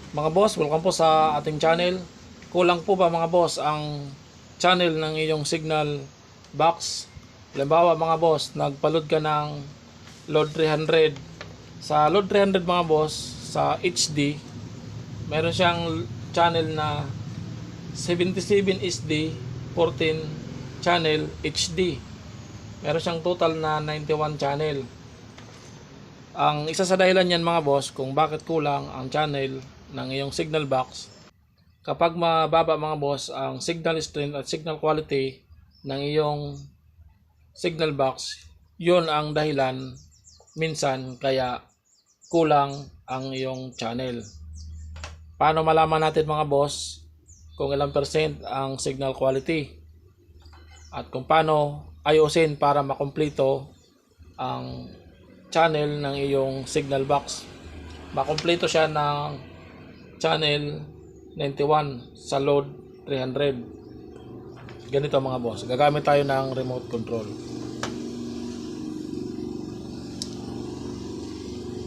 Mga boss, welcome po sa ating channel. Kulang po ba mga boss ang channel ng iyong signal box? Halimbawa mga boss, nagpa-load ka ng load 300. Sa load 300 mga boss, sa HD, meron siyang channel na 77 SD, 14 channel HD. Meron siyang total na 91 channel. Ang isa sa dahilan yan mga boss kung bakit kulang ang channel ng iyong signal box, kapag mababa mga boss ang signal strength at signal quality ng iyong signal box, yun ang dahilan minsan kaya kulang ang iyong channel. Paano malaman natin mga boss kung ilang percent ang signal quality at kung paano ayusin para makumpleto ang channel ng iyong signal box? Makumpleto siya ng channel 91 sa load 300. Ganito mga boss, gagamit tayo ng remote control.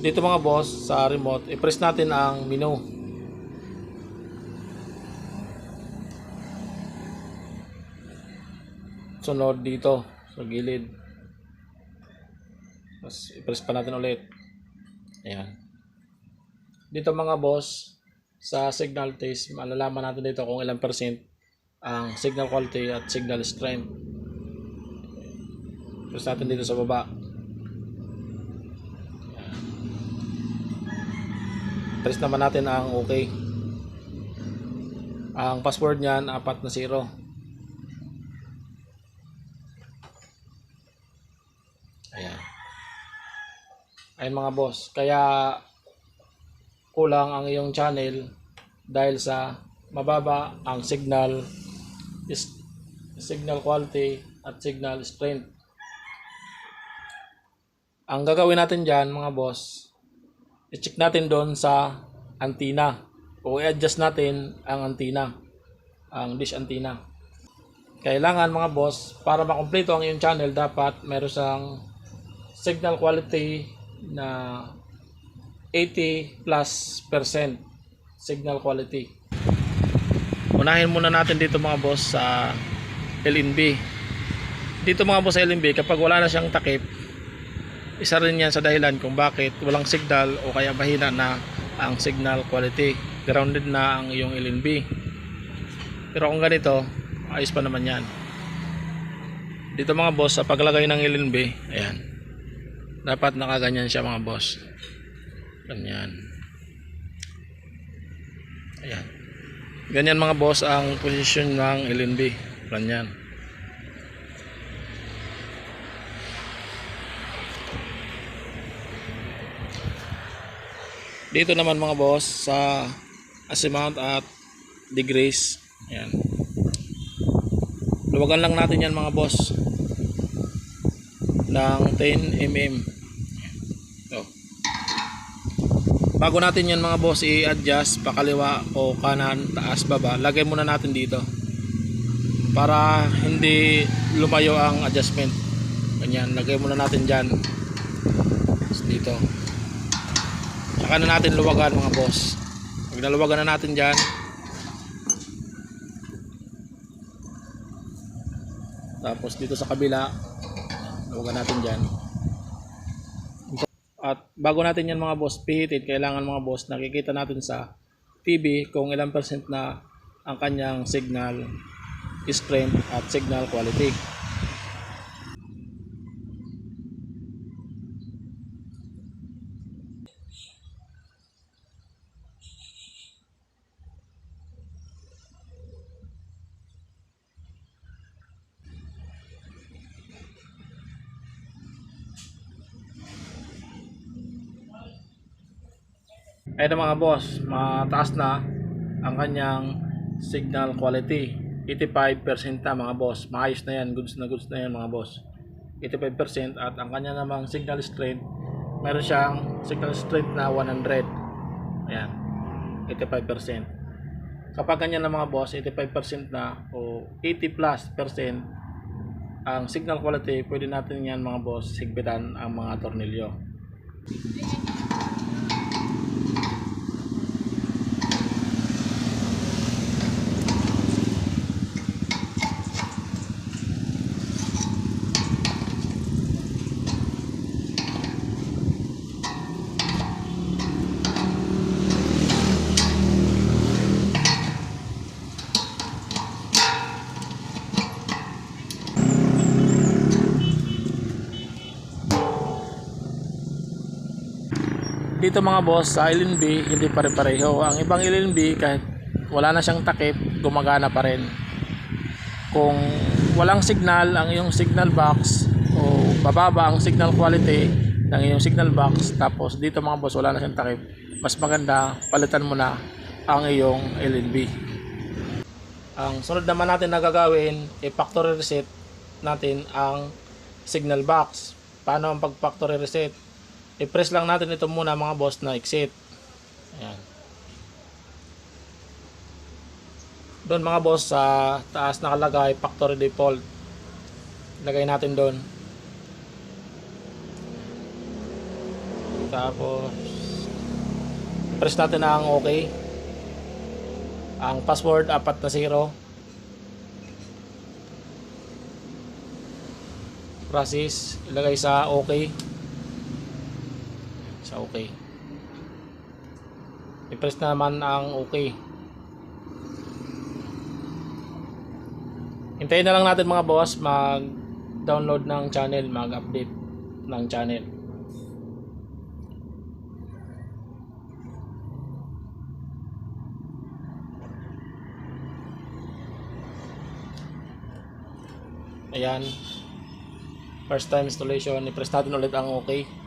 Dito mga boss sa remote, i-press natin ang menu. Sunod dito sa gilid, tapos i-press pa natin ulit. Ayan. Dito mga boss, sa signal test, malalaman natin dito kung ilang percent ang signal quality at signal strength. Press natin dito sa baba. Ayan. Press naman natin ang OK. Ang password niyan 4 na 0. Ayan. Ayan mga boss, kaya kulang ang iyong channel dahil sa mababa ang signal quality at signal strength. Ang gagawin natin dyan mga boss, i-check natin doon sa antenna o i-adjust natin ang antenna, ang dish antenna. Kailangan mga boss, para makumpleto ang iyong channel, dapat meron siyang signal quality na 80+% signal quality. Unahin muna natin dito mga boss sa LNB. Dito mga boss sa LNB, kapag wala na siyang takip, isa rin yan sa dahilan kung bakit walang signal o kaya mahina na ang signal quality. Grounded na ang iyong LNB. Pero kung ganito, ayos pa naman yan. Dito mga boss, sa paglagay ng LNB, ayan, dapat nakaganyan siya mga boss. Ganyan. Ayan. Ganyan mga boss ang position ng LNB. Ganyan. Dito naman mga boss sa azimuth at degrees. Ayan. Luwagan lang natin yan mga boss ng 10 mm. Ito. Bago natin yan mga boss i-adjust pakaliwa o kanan, taas, baba, lagay muna natin dito para hindi lumayo ang adjustment. Ganyan, lagay muna natin dyan dito. Saka na natin luwagan mga boss. Pag naluwagan na natin dyan, tapos dito sa kabila luwagan natin dyan. At bago natin yan mga boss pihitin, kailangan mga boss nakikita natin sa TV kung ilang percent na ang kanyang signal strength at signal quality. Ayun mga boss, mataas na ang kanyang signal quality. 85% na mga boss. Maayos na yan, goods na yan mga boss. 85% at ang kanya namang signal strength, meron siyang signal strength na 100. Ayan, 85%. Kapag ganyan na mga boss, 85% na o 80+% ang signal quality, pwede natin yan mga boss higpitan ang mga tornilyo. dito mga boss sa LNB hindi pare-pareho. Ang ibang LNB kahit wala na siyang takip, gumagana pa rin. Kung walang signal ang iyong signal box o bababa ang signal quality ng iyong signal box, tapos dito mga boss wala na siyang takip, mas maganda palitan mo na ang iyong LNB. Ang sunod naman natin na gagawin, i-factory reset natin ang signal box. Paano ang pag-factory reset? I-press lang natin ito muna mga boss na exit. Ayan. Doon mga boss sa taas nakalagay factory default. Lagay natin doon. Tapos press natin ang OK. Ang password 4 na 0. Process ilagay sa OK. Sa OK. I-press na naman ang OK. Hintayin na lang natin mga boss mag-download ng channel, mag-update ng channel. Ayan. First time installation, i-press natin ulit ang OK.